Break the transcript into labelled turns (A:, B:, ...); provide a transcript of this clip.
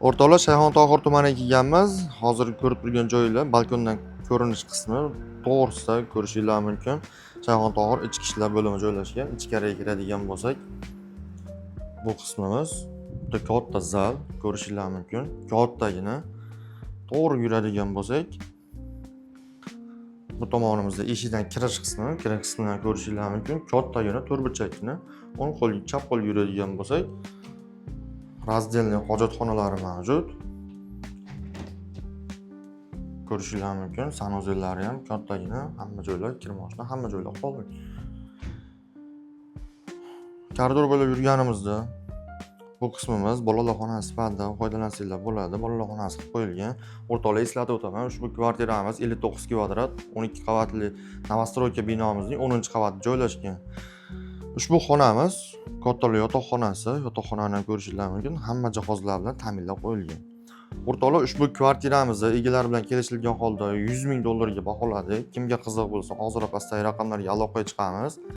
A: O'rtoqlar, Shayxontohur tumaniga kelganmiz. Hozir ko'rib turgan joylar balkondan ko'rinish qismi to'g'risida ko'rishingiz mumkin. Shayxontohur ichki ishlar bo'limi joylashgan. Ichkariga kiradigan bo'lsak, bu qismimiz juda katta zal, ko'rishingiz mumkin. Kattagina. To'g'ri yuradigan bo'lsak, bu tomonimizda eshikdan kirish qismidan ko'rishingiz mumkin. Kattagina to'rtburchakni o'ng qo'l, chap qo'l yuradigan bo'lsak, razdelniy hojatxonalari mavjud. Ko'rishingiz mumkin. Sanuzellari ham kattagina, hamma joylar kirmoqda, hamma joylar qolgan. Koridor bo'lib yurganimizda bu qismimiz bolalar xonasi sifatida foydalansanglar bo'ladi. Bolalar xonasi qilib qo'yilgan. O'rtoqlar, eslatib o'taman, ushbu kvartiramiz 59 kvadrat, 12 qavatli novostroyka binomizning 10-qavatida joylashgan. Ushbu xonamiz kattalar yotoqxonani ko'rishingiz mumkin. Hamma jihozlar bilan ta'minlab qo'yilgan. O'rtoqlar, ushbu kvartiramizni egalari bilan kelishilgan holda $100,000 ga baholadik. Kimga qiziq bo'lsa, hozir pastdagi raqamlarga aloqaga chiqamiz.